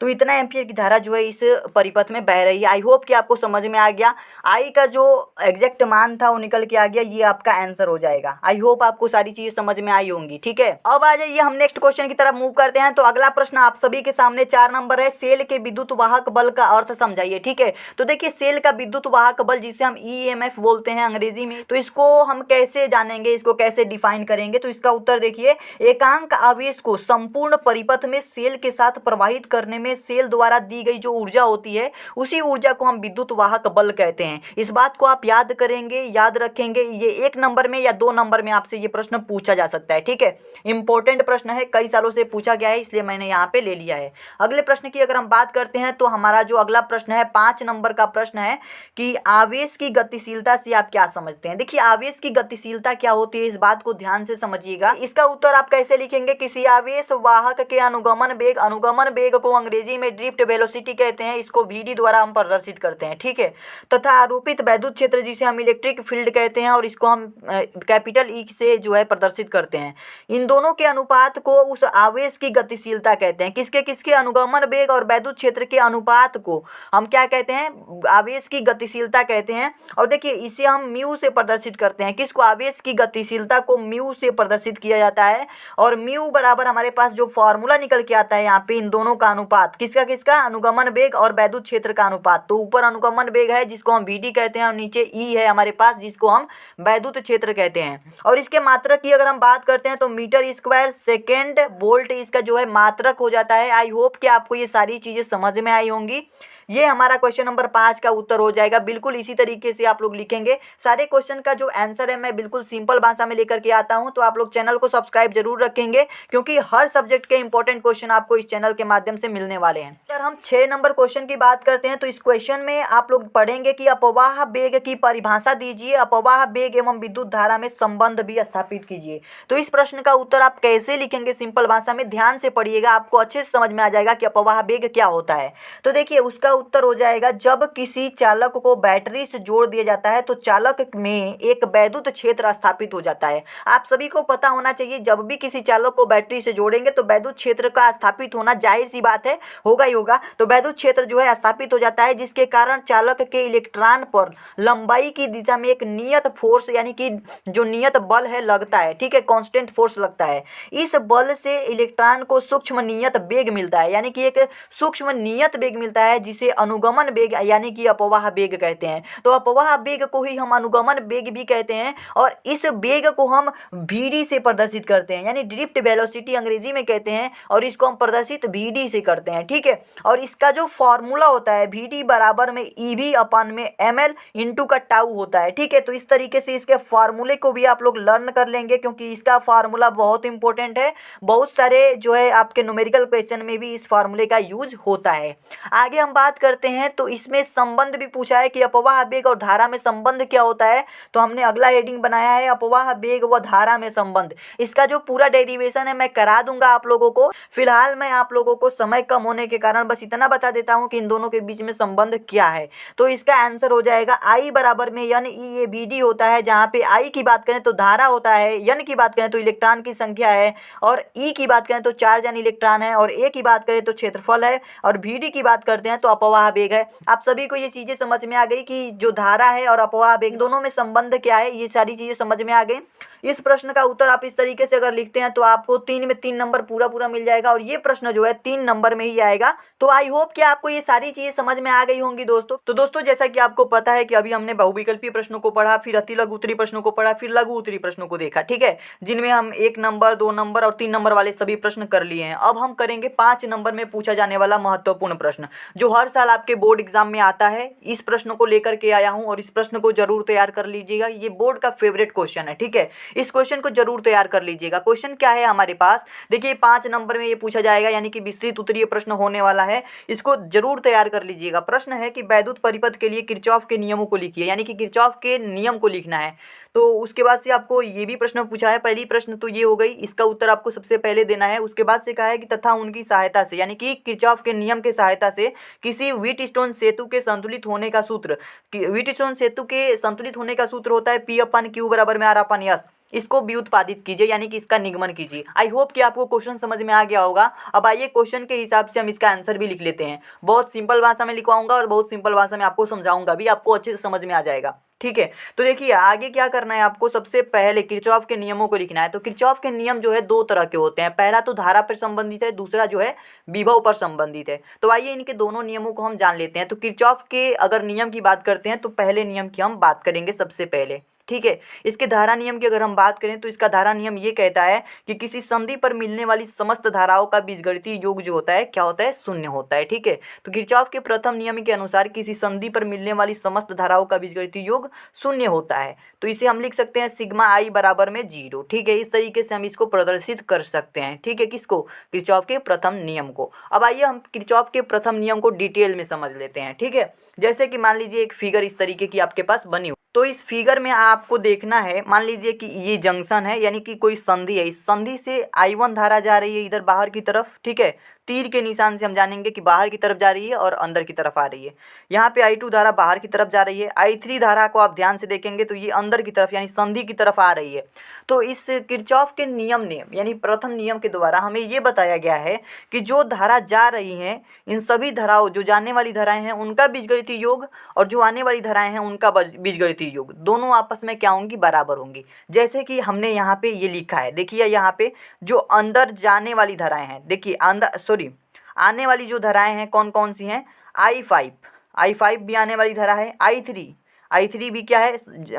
तो इतना एम्पियर की धारा जो है इस परिपथ में बह रही है। आई होप कि आपको समझ में आ गया। आई का जो एग्जैक्ट मान था वो निकल के आ गया, ये आपका आंसर हो जाएगा। आई होप आपको सारी चीजें समझ में आई होंगी। ठीक है, अब आ जाइए हम नेक्स्ट क्वेश्चन की तरफ मूव करते हैं। तो अगला प्रश्न आप सभी के सामने 4 नंबर है, सेल के विद्युत वाहक बल का अर्थ समझाइए। ठीक है, तो देखिए सेल का विद्युत वाहक बल जिसे हम ईएमएफ बोलते हैं अंग्रेजी में, तो इसको हम कैसे जानेंगे, इसको कैसे डिफाइन करेंगे। तो इसका उत्तर देखिए, एकांक आवेश को संपूर्ण परिपथ में सेल के साथ प्रवाहित करने में सेल द्वारा दी गई जो ऊर्जा होती है उसी ऊर्जा को हम विद्युत वाहक बल कहते हैं। इस बात को आप याद करेंगे, याद रखेंगे। ये 1 नंबर में या 2 नंबर में आपसे ये प्रश्न पूछा जा सकता है। ठीक है, इंपॉर्टेंट प्रश्न है, कई सालों से पूछा गया है, इसलिए मैंने यहाँ पे ले लिया है। अगले प्रश्न की अगर हम बात करते हैं तो हमारा जो अगला प्रश्न है 5 नंबर का प्रश्न है कि आवेश की गतिशीलता से आप क्या समझते हैं। देखिए आवेश की गतिशीलता क्या होती है, इस बात को ध्यान से समझिएगा। इसका उत्तर आप कैसे लिखेंगे, किसी आवेश वाहक के अनुगमन वेग को अंग्रेजी में ड्रिफ्ट वेलोसिटी कहते हैं, इसको VD द्वारा हम प्रदर्शित करते हैं। ठीक है, तथा आरोपित वैद्युत क्षेत्र जिसे हम इलेक्ट्रिक फील्ड कहते हैं और इसको हम कैपिटल E से जो है प्रदर्शित करते हैं। इन दोनों के अनुपात को उस आवेश की गतिशीलता कहते हैं। किसके किसके, अनुगमन वेग और वैद्युत क्षेत्र के अनुपात को हम क्या कहते हैं, आवेश की गतिशीलता कहते हैं। और देखिए इसे हम म्यू से प्रदर्शित करते हैं। किसको, आवेश की गतिशीलता को म्यू से प्रदर्शित किया जाता है। और म्यू बराबर हमारे पास जो फॉर्मूला निकल के आता है यहाँ पे, इन दोनों का अनुपात, किसका किसका, अनुगमन वेग और वैद्युत क्षेत्र का अनुपात। तो ऊपर अनुगमन वेग है जिसको हम VD कहते हैं और नीचे E है हमारे पास जिसको हम वैद्युत क्षेत्र कहते हैं। और इसके मात्रक की अगर हम बात करते हैं तो मीटर स्क्वायर सेकेंड वोल्ट इसका जो है मात्रक हो जाता है। आई होप कि आपको ये सारी चीजें समझ में आई होंगी। ये हमारा क्वेश्चन नंबर 5 का उत्तर हो जाएगा। बिल्कुल इसी तरीके से आप लोग लिखेंगे। सारे क्वेश्चन का जो आंसर है मैं बिल्कुल सिंपल भाषा में लेकर के आता हूं, तो आप लोग चैनल को सब्सक्राइब जरूर रखेंगे क्योंकि हर सब्जेक्ट के इंपॉर्टेंट क्वेश्चन आपको इस चैनल के माध्यम से मिलने वाले हैं। अगर हम 6 नंबर क्वेश्चन की बात करते हैं तो इस क्वेश्चन में आप लोग पढ़ेंगे कि अपवाह वेग की परिभाषा दीजिए, अपवाह वेग एवं विद्युत धारा में संबंध भी स्थापित कीजिए। तो इस प्रश्न का उत्तर आप कैसे लिखेंगे सिंपल भाषा में, ध्यान से पढ़िएगा, आपको अच्छे से समझ में आ जाएगा कि अपवाह वेग क्या होता है। तो देखिए उसका उत्तर हो जाएगा, जब किसी चालक को बैटरी से जोड़ दिया जाता है तो चालक में एक वैद्युत क्षेत्र स्थापित हो जाता है। आप सभी को पता होना चाहिए, जब भी किसी चालक को बैटरी से जोड़ेंगे तो वैद्युत क्षेत्र का स्थापित होना जाहिर सी बात है, होगा ही होगा। तो वैद्युत क्षेत्र जो है स्थापित हो जाता है जिसके कारण चालक के इलेक्ट्रॉन पर लंबाई की दिशा में एक नियत फोर्स यानी कि जो नियत बल है लगता है। ठीक है, कांस्टेंट फोर्स लगता है। इस बल से इलेक्ट्रॉन को सूक्ष्म नियत वेग मिलता है, यानी कि एक सूक्ष्म नियत वेग मिलता है जिसे अनुगमन वेग यानी कि अपवाह वेग कहते हैं। तो अपवाह वेग को ही हम अनुगमन वेग भी कहते हैं और इस वेग को हम VD से प्रदर्शित करते हैं, यानी ड्रिफ्ट वेलोसिटी अंग्रेजी में कहते हैं और इसको हम प्रदर्शित VD से करते हैं। ठीक है, और इसका जो फॉर्मूला होता है VD बराबर में EV अपन में ML इंटू का टाउ होता है। ठीक है, तो इस तरीके से इसके फार्मूले को भी आप लोग लर्न कर लेंगे क्योंकि इसका फार्मूला बहुत इंपॉर्टेंट है। बहुत सारे जो है आपके न्यूमेरिकल क्वेश्चन में भी इस फार्मूले का यूज होता है। आगे हम बात करते हैं तो इसमें संबंध भी पूछा है कि अपवाह वेग और धारा में संबंध क्या होता है। तो हमने अगला हेडिंग बनाया है अपवाह वेग व धारा में संबंध। इसका जो पूरा डेरिवेशन है मैं करा दूंगा आप लोगों को। फिलहाल मैं आप लोगों को समय कम होने के कारण बस इतना बता देता हूं कि इन दोनों के बीच में संबंध क्या है। तो इसका आंसर हो जाएगा I बराबर में N E A B D होता है, जहां पे I की बात करें तो धारा होता है, N की बात करें तो इलेक्ट्रॉन की संख्या है और E की बात करें तो चार्ज यानी इलेक्ट्रॉन है और A की बात करें तो क्षेत्रफल है और VD की बात करते हैं तो अपवाह वेग है। आप सभी को ये चीजें समझ में आ गई कि जो धारा है और अपवाह वेग दोनों में संबंध क्या है, ये सारी चीजें समझ में आ गई। इस प्रश्न का उत्तर आप इस तरीके से अगर लिखते हैं तो आपको 3 में 3 नंबर पूरा मिल जाएगा और ये प्रश्न जो है 3 नंबर में ही आएगा। तो आई होप कि आपको ये सारी चीजें समझ में आ गई होंगी दोस्तों। तो दोस्तों जैसा कि आपको पता है कि अभी हमने बहुविकल्पीय प्रश्नों को पढ़ा, फिर अति लघु उत्तरी प्रश्नों को पढ़ा, फिर लघु उत्तरी प्रश्नों को देखा। ठीक है, जिनमें हम 1 नंबर 2 नंबर और 3 नंबर वाले सभी प्रश्न कर लिए हैं। अब हम करेंगे 5 नंबर में पूछा जाने वाला महत्वपूर्ण प्रश्न जो हर साल आपके बोर्ड एग्जाम में आता है। इस प्रश्न को लेकर के आया हूं और इस प्रश्न को जरूर तैयार कर लीजिएगा, ये बोर्ड का फेवरेट क्वेश्चन है। ठीक है, इस क्वेश्चन को जरूर तैयार कर लीजिएगा। क्वेश्चन क्या है हमारे पास, देखिए 5 नंबर में ये पूछा जाएगा, यानी कि विस्तृत उत्तरीय प्रश्न होने वाला है, इसको जरूर तैयार कर लीजिएगा। प्रश्न है कि वैद्युत परिपथ के लिए किरचॉफ के नियमों को लिखिए, यानी कि किरचॉफ के नियम को लिखना है। तो उसके बाद से आपको ये भी प्रश्न पूछा है, पहली प्रश्न तो ये हो गई, इसका उत्तर आपको सबसे पहले देना है। उसके बाद से कहा है कि तथा उनकी सहायता से, यानी कि किरचॉफ के नियम के सहायता से किसी व्हीटस्टोन सेतु के संतुलित होने का सूत्र, व्हीटस्टोन सेतु के संतुलित होने का सूत्र होता है P/Q बराबर में R/S, इसको व्युत्पादित कीजिए, यानी कि इसका निगमन कीजिए। आई होप कि आपको क्वेश्चन समझ में आ गया होगा। अब आइए क्वेश्चन के हिसाब से हम इसका आंसर भी लिख लेते हैं। बहुत सिंपल भाषा में लिखवाऊंगा और बहुत सिंपल भाषा में आपको समझाऊंगा भी, आपको अच्छे से समझ में आ जाएगा। ठीक है, तो देखिए आगे क्या करना है आपको, सबसे पहले किरचॉफ के नियमों को लिखना है। तो किरचॉफ के नियम जो है दो तरह के होते हैं, पहला तो धारा पर संबंधित है, दूसरा जो है विभव पर संबंधित है। तो आइए इनके दोनों नियमों को हम जान लेते हैं। तो किरचॉफ के अगर नियम की बात करते हैं तो पहले नियम की हम बात करेंगे सबसे पहले। ठीक है, इसके धारा नियम की अगर हम बात करें तो इसका धारा नियम ये कहता है कि किसी संधि पर मिलने वाली समस्त धाराओं का बीजगणितीय योग जो होता है क्या होता है, शून्य होता है। ठीक है, तो किरचॉफ के प्रथम नियम के अनुसार किसी संधि पर मिलने वाली समस्त धाराओं का बीजगणितीय योग शून्य होता है। तो इसे हम लिख सकते हैं सिग्मा आई बराबर में 0। ठीक है, इस तरीके से हम इसको प्रदर्शित कर सकते हैं। ठीक है, किसको, किरचॉफ के प्रथम नियम को। अब आइए हम किरचॉफ के प्रथम नियम को डिटेल में समझ लेते हैं। ठीक है, जैसे कि मान लीजिए एक फिगर इस तरीके की आपके पास बनी हो, तो इस फिगर में आपको देखना है, मान लीजिए कि ये जंक्शन है, यानी कि कोई संधि है, इस संधि से I1 धारा जा रही है इधर बाहर की तरफ। ठीक है, तीर के निशान से हम जानेंगे कि बाहर की तरफ जा रही है और अंदर की तरफ आ रही है। यहाँ पे I2 धारा बाहर की तरफ जा रही है, I3 धारा को आप ध्यान से देखेंगे तो ये अंदर की तरफ यानी संधि की तरफ आ रही है। तो इस किरचॉफ के नियम ने, यानी प्रथम नियम के द्वारा हमें ये बताया गया है कि जो धारा जा रही हैं, इन सभी धाराओं, जो जाने वाली धाराएं हैं उनका बीजगणितीय योग और जो आने वाली धाराएं हैं उनका बीजगणितीय योग, दोनों आपस में क्या होंगी, बराबर होंगी। जैसे कि हमने यहाँ पे ये लिखा है, देखिए यहाँ पे जो अंदर जाने वाली धाराएं हैं, देखिए अंदर आने वाली जो धाराएं हैं कौन कौन सी हैं, I5 भी आने वाली धारा है, I3 भी क्या है,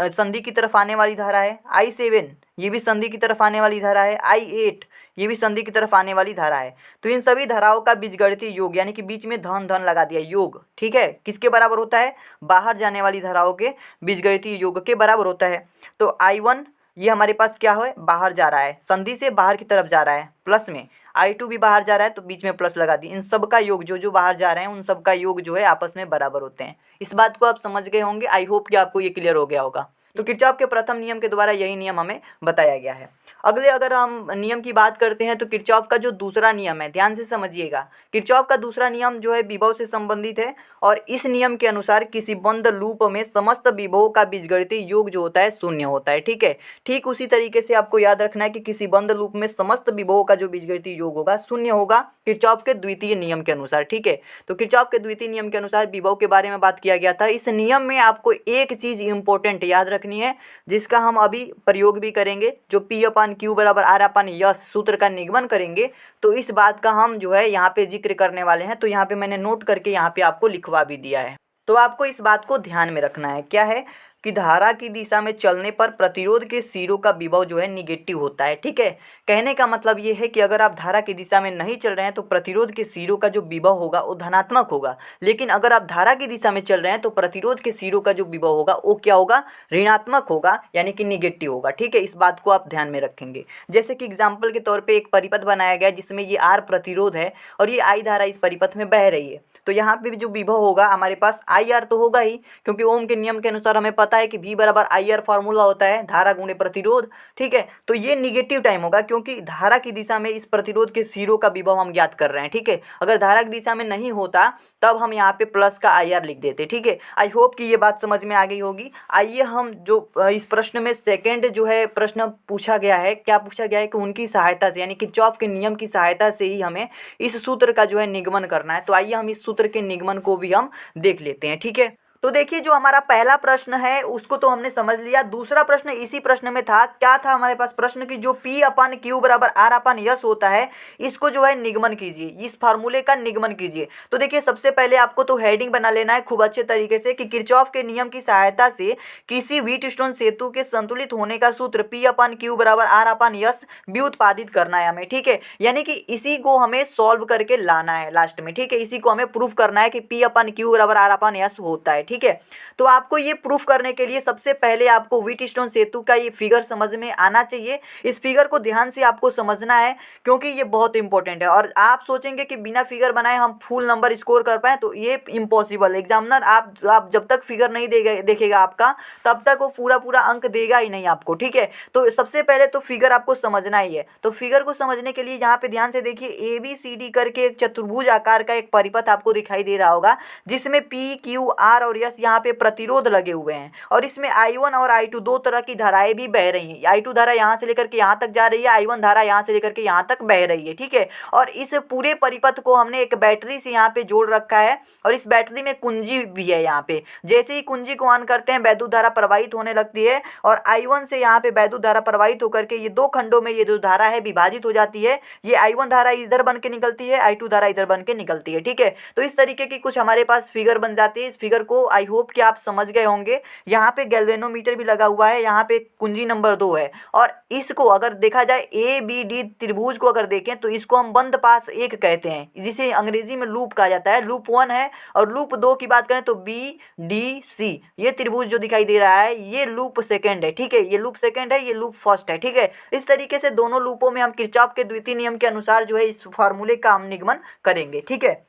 संधि की तरफ आने वाली धारा है, I7 ये भी संधि की तरफ आने वाली धारा है, I8 ये भी संधि की तरफ आने वाली धारा है। तो इन सभी धाराओं का बीजगणितीय योग, यानी कि बीच में धन लगा दिया, योग, ठीक है, किसके बराबर होता है, बाहर जाने वाली धाराओं के बीजगणितीय योग के बराबर होता है। तो I1 ये हमारे पास क्या है, बाहर जा रहा है, संधि से बाहर की तरफ जा रहा है, प्लस में I2 भी बाहर जा रहा है तो बीच में प्लस लगा दी। इन सब का योग, जो बाहर जा रहे हैं उन सब का योग जो है आपस में बराबर होते हैं। इस बात को आप समझ गए होंगे, आई होप कि आपको ये क्लियर हो गया होगा। तो किरचॉफ के प्रथम नियम के द्वारा यही नियम हमें बताया गया है। अगले अगर हम नियम की बात करते हैं तो किरचॉफ का जो दूसरा नियम है, ध्यान से समझिएगा, किरचॉफ का दूसरा नियम जो है विभव से संबंधित है और इस नियम के अनुसार किसी बंद लूप में समस्त विभवों का बीजगणितीय योग जो होता है शून्य होता है। ठीक है, ठीक उसी तरीके से आपको याद रखना है कि किसी बंद लूप में समस्त विभवों का जो बीजगणितीय योग होगा शून्य होगा किरचॉफ के द्वितीय नियम के अनुसार। ठीक है, तो किरचॉफ के द्वितीय नियम के अनुसार विभव के बारे में बात किया गया था। इस नियम में आपको एक चीज इंपॉर्टेंट याद रखनी है, जिसका हम अभी प्रयोग भी करेंगे, जो P/Q बराबर R/S सूत्र का निगमन करेंगे। तो इस बात का हम जो है यहाँ पे जिक्र करने वाले हैं। तो यहाँ पे मैंने नोट करके यहाँ पे आपको लिखवा भी दिया है। तो आपको इस बात को ध्यान में रखना है, क्या है कि धारा की दिशा में चलने पर प्रतिरोध के सिरों का विभव जो है निगेटिव होता है। ठीक है, कहने का मतलब ये है कि अगर आप धारा की दिशा में नहीं चल रहे हैं तो प्रतिरोध के सिरों का जो विभव होगा वो धनात्मक होगा, लेकिन अगर आप धारा की दिशा में चल रहे हैं तो प्रतिरोध के सिरों का जो विभव होगा वो क्या होगा, ऋणात्मक होगा, यानी कि निगेटिव होगा। ठीक है, इस बात को आप ध्यान में रखेंगे। जैसे कि एग्जाम्पल के तौर पर एक परिपथ बनाया गया जिसमें ये R प्रतिरोध है और ये I धारा इस परिपथ में बह रही है, तो यहाँ पे भी जो विभव होगा हमारे पास IR तो होगा ही, क्योंकि ओम के नियम के अनुसार हमें पता है कि V बराबर IR फॉर्मूला होता है धारा गुणे प्रतिरोध। ठीक है, तो ये निगेटिव टाइम होगा क्योंकि धारा की दिशा में इस प्रतिरोध के सिरों का विभव हम ज्ञात कर रहे हैं। ठीक है, अगर धारा की दिशा में नहीं होता तब हम यहाँ पे प्लस का IR लिख देते। ठीक है, आई होप कि ये बात समझ में आ गई होगी। आइए हम जो इस प्रश्न में सेकेंड जो है प्रश्न पूछा गया है, क्या पूछा गया है कि उनकी सहायता से, यानी किरचॉफ के नियम की सहायता से ही हमें इस सूत्र का जो है निगमन करना है। तो आइए हम इस सूत्र के निगमन को भी हम देख लेते हैं। ठीक है, तो देखिए जो हमारा पहला प्रश्न है उसको तो हमने समझ लिया। दूसरा प्रश्न इसी प्रश्न में था, क्या था हमारे पास प्रश्न की जो P/Q बराबर R/S होता है, इसको जो है निगमन कीजिए, इस फार्मूले का निगमन कीजिए। तो देखिए सबसे पहले आपको तो हेडिंग बना लेना है खूब अच्छे तरीके से कि किरचॉफ के नियम की सहायता से किसी व्हीटस्टोन सेतु के संतुलित होने का सूत्र P/Q बराबर R/S व्युत्पादित करना है हमें। ठीक है, यानी कि इसी को हमें सॉल्व करके लाना है लास्ट में। ठीक है, इसी को हमें प्रूफ करना है कि P/Q बराबर R/S होता है। ठीक है। तो आपको ये प्रूफ करने के लिए सबसे पहले आपको व्हीटस्टोन सेतु का ये फिगर समझ में आना चाहिए। इस फिगर को ध्यान से आपको समझना है क्योंकि ये बहुत इंपॉर्टेंट है। और आप सोचेंगे कि बिना फिगर बनाए हम फुल नंबर स्कोर कर पाए, तो ये इम्पॉसिबल। एग्जामिनर आप जब तक फिगर नहीं देखेगा आपका, तब तक वो पूरा पूरा अंक देगा ही नहीं आपको, ठीक है। तो सबसे पहले तो फिगर आपको समझना ही है। तो फिगर को समझने के लिए यहाँ पे ध्यान से देखिए, ABCD करके एक चतुर्भुज आकार का एक परिपथ आपको दिखाई दे रहा होगा, जिसमें P Q R और S यहाँ पे प्रतिरोध लगे हुए हैं। और इसमें I1 और I2 दो तरह की धाराएं भी बह रही हैं। I2 धारा यहाँ से लेकर के यहाँ तक जा रही है, I1 धारा यहाँ से लेकर के यहाँ तक बह रही है, ठीक है। और इस पूरे परिपथ को हमने एक बैटरी से यहाँ पे जोड़ रखा है, और इस बैटरी में कुंजी भी है यहाँ पे। जैसे ही कुंजी को ऑन करते हैं, वैद्युत धारा प्रवाहित होने लगती है, और I1 से यहाँ पे वैद्युत धारा प्रवाहित होकर के ये दो खंडों में ये जो धारा है विभाजित हो जाती है। ये I1 धारा इधर बन के निकलती है, I2 धारा इधर बन के निकलती है, ठीक है। तो इस तरीके की कुछ हमारे पास फिगर बन जाती है। इस फिगर को आई होप कि आप समझ गए होंगे। यहाँ पे गैल्वेनोमीटर भी लगा हुआ है, यहाँ पे कुंजी नंबर 2 है। और इसको अगर देखा जाए ABD त्रिभुज को अगर देखें तो इसको हम बंद पास एक कहते हैं, जिसे अंग्रेजी में लूप कहा जाता है। लूप 1 है, और लूप 2 की बात करें तो BDC ये त्रिभुज जो दिखाई दे रहा है ये लूप सेकंड है, ठीक है। ये लूप सेकंड है, ये लूप फर्स्ट है, ठीक है। इस तरीके से दोनों लूपों में हम किरचॉफ के द्वितीय नियम के अनुसार जो है इस फॉर्मूले का हम निगमन करेंगे, ठीक है।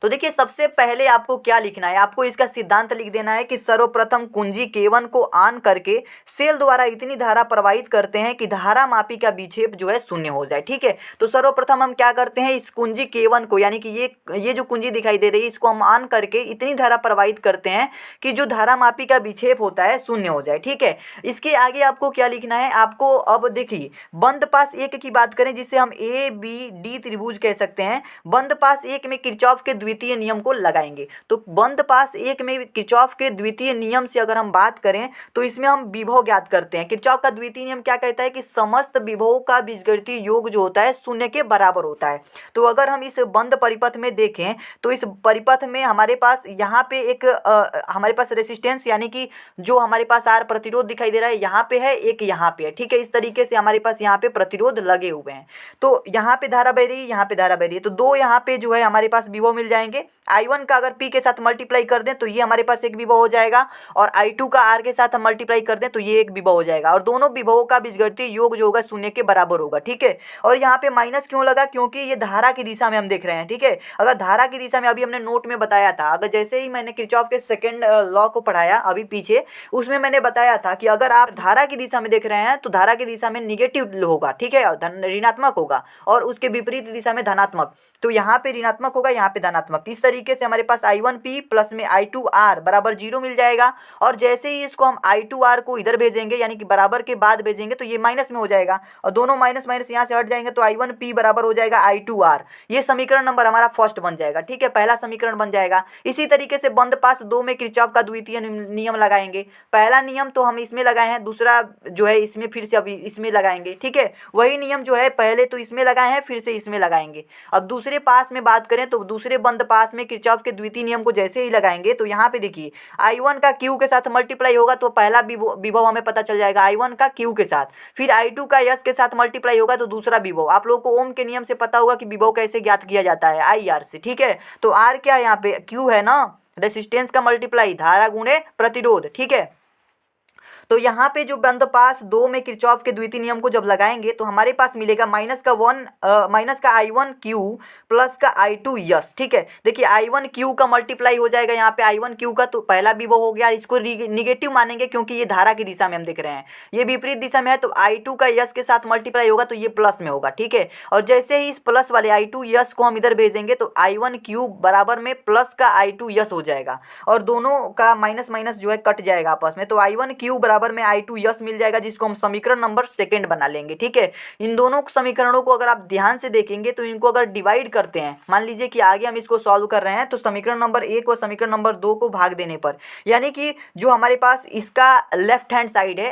तो देखिए, सबसे पहले आपको क्या लिखना है, आपको इसका सिद्धांत लिख देना है कि सर्वप्रथम कुंजी K1 को ऑन करके सेल द्वारा इतनी धारा प्रवाहित करते हैं कि धारा मापी का विक्षेप जो है शून्य हो जाए, ठीक है। तो सर्वप्रथम हम क्या करते हैं, इस कुंजी K1 को, यानी कि ये जो कुंजी दिखाई दे रही है, इसको हम ऑन करके इतनी धारा प्रवाहित करते हैं कि जो धारा मापी का विक्षेप होता है शून्य हो जाए, ठीक है। इसके आगे आपको क्या लिखना है, आपको अब देखिए बंद पास एक की बात करें, जिसे हम ABD त्रिभुज कह सकते हैं। बंद पास एक में किरचॉफ के द्वितीय नियम को लगाएंगे। तो बंद पास एक में किरचॉफ के द्वितीय नियम से अगर हम बात करें तो इसमें हम विभव ज्ञात करते हैं। किरचॉफ का द्वितीय नियम क्या कहता है कि समस्त विभवों का बीजगणितीय योग जो होता है शून्य के बराबर होता है। तो अगर हम इस बंद परिपथ में देखें तो इस परिपथ में हमारे पास यहाँ पे एक हमारे पास रेसिस्टेंस, यानी कि जो हमारे पास आर प्रतिरोध दिखाई दे रहा है, यहाँ पे है, एक यहाँ पे है, ठीक है। इस तरीके से हमारे पास यहाँ पे प्रतिरोध लगे हुए हैं। तो यहाँ पे धारा बह रही है, यहाँ पे धारा बह रही है, तो दो यहाँ पे जो है हमारे पास विभव मिल जाएंगे। I1 का अगर P के साथ मल्टीप्लाई कर दें तो ये हमारे पास एक विभव हो जाएगा, और I2 का R के साथ हम मल्टीप्लाई कर दें तो ये एक विभव हो जाएगा, और दोनों विभवों का बीजगणितीय योग जो होगा शून्य के बराबर होगा, ठीक है। और यहाँ पे माइनस क्यों लगा, क्योंकि ये धारा की दिशा में हम देख रहे हैं, ठीक है। अगर धारा की दिशा में अभी हमने नोट में बताया था, अगर जैसे ही मैंने किरचॉफ के सेकंड लॉ को पढ़ाया अभी पीछे, उसमें मैंने बताया था कि अगर आप धारा की दिशा में देख रहे हैं तो धारा की दिशा में निगेटिव होगा, ठीक है, ऋणात्मक होगा, और उसके विपरीत दिशा में धनात्मक। तो यहाँ पे ऋणात्मक होगा, यहाँ पे धनात्मक। इस तरीके से हमारे पास I1P प्लस में I2R बराबर 0 मिल जाएगा। और जैसे ही इसको हम I2R को इधर भेजेंगे, यानी कि बराबर के बाद भेजेंगे, तो ये माइनस में हो जाएगा, और दोनों माइनस माइनस यहाँ से हट जाएंगे, तो I1P बराबर हो जाएगा I2R। ये समीकरण नंबर हमारा फर्स्ट बन जाएगा, ठीक है, पहला समीकरण बन जाएगा। इसी तरीके से बंद पास 2 में किरचॉफ का द्वितीय नियम लगाएंगे। पहला नियम तो हम इसमें लगाए हैं, दूसरा जो है इसमें फिर से अभी इसमें लगाएंगे, ठीक है। वही नियम जो है पहले तो इसमें लगाए हैं, फिर से इसमें लगाएंगे। अब दूसरे पास में बात करें तो दूसरे बंद पास में किरचॉफ के द्वितीय नियम को जैसे ही लगाएंगे तो यहाँ पे देखिए I1 का Q के साथ मल्टीप्लाई होगा, तो पहला विभव हमें पता चल जाएगा I1 का Q के साथ। फिर I2 का S के साथ मल्टीप्लाई होगा तो दूसरा विभव। आप लोगों को ओम के नियम से पता होगा कि विभव कैसे ज्ञात किया जाता है, IR से, ठीक है। तो R क्या है, यहाँ पे Q है ना, रेसिस्टेंस का मल्टीप्लाई धारा गुणे प्रतिरोध, ठीक है। तो यहाँ पे जो बंद पास 2 में किरचॉफ के द्वितीय नियम को जब लगाएंगे तो हमारे पास मिलेगा माइनस का I1Q प्लस का I2S, ठीक है। देखिए I1Q का मल्टीप्लाई हो जाएगा यहाँ पे I1Q का, तो पहला विभव हो गया। इसको निगेटिव मानेंगे क्योंकि ये धारा की दिशा में हम देख रहे हैं, ये विपरीत दिशा में है, तो I2 का S के साथ मल्टीप्लाई होगा तो ये प्लस में होगा, ठीक है। और जैसे ही इस प्लस वाले I2S को हम इधर भेजेंगे तो I1Q बराबर में प्लस का I2S हो जाएगा, और दोनों का माइनस माइनस जो है कट जाएगा आपस में, तो I1Q बराबर में I2S मिल जाएगा, जिसको हम समीकरण नंबर सेकंड बना लेंगे, ठीक है। इन दोनों समीकरणों को अगर आप ध्यान से देखेंगे तो इनको अगर डिवाइड करते हैं, मान लीजिए कि आगे हम इसको सॉल्व कर रहे हैं, तो समीकरण नंबर 1 और समीकरण नंबर 2 को भाग देने पर, यानी कि जो हमारे पास इसका लेफ्ट हैंड साइड है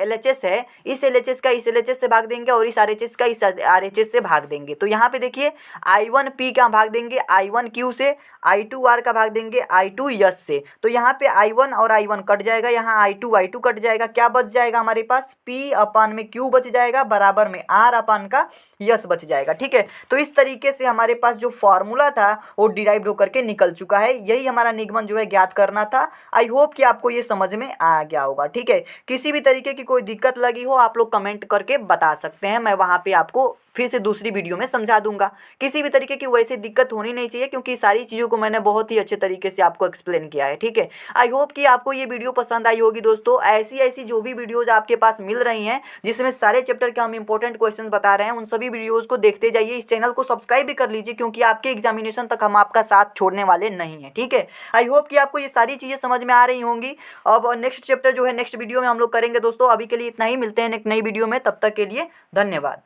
LHS है, इस LHS का इस LHS से भाग देंगे, और इस RHS का इस RHS से भाग देंगे। तो यहाँ पे देखिए I1P का भाग देंगे I1Q से, I2R का भाग देंगे I2S से। तो यहाँ पे I1 और I1 कट जाएगा, यहाँ I2 कट जाएगा, क्या बच जाएगा हमारे पास, P अपान में Q बच जाएगा बराबर में R अपान का यस बच जाएगा। ठीक है, तो इस तरीके से हमारे पास जो फॉर्मूला था वो डिराइव्ड होकर के निकल चुका है। यही हमारा निगमन जो है ज्ञात करना था। आई होप कि आपको ये समझ में आ गया होगा। ठीक है, किसी भी तरीके की कोई दिक्कत लगी हो आप लोग कमेंट करके बता सकते हैं, मैं वहाँ पे आपको फिर से दूसरी वीडियो में समझा दूंगा। किसी भी तरीके की वैसी दिक्कत होनी नहीं चाहिए, क्योंकि सारी चीज़ों को मैंने बहुत ही अच्छे तरीके से आपको एक्सप्लेन किया है। ठीक है, आई होप कि आपको ये वीडियो पसंद आई होगी दोस्तों। ऐसी ऐसी जो भी वीडियोज़ आपके पास मिल रही हैं जिसमें सारे चैप्टर के हम इंपॉर्टेंट क्वेश्चन बता रहे हैं, उन सभी वीडियोज़ को देखते जाइए। इस चैनल को सब्सक्राइब भी कर लीजिए, क्योंकि आपके एग्जामिनेशन तक हम आपका साथ छोड़ने वाले नहीं हैं। ठीक है, आई होप कि आपको ये सारी चीज़ें समझ में आ रही होंगी। अब नेक्स्ट चैप्टर जो है नेक्स्ट वीडियो में हम लोग करेंगे दोस्तों। अभी के लिए इतना ही, मिलते हैं एक नई वीडियो में, तब तक के लिए धन्यवाद।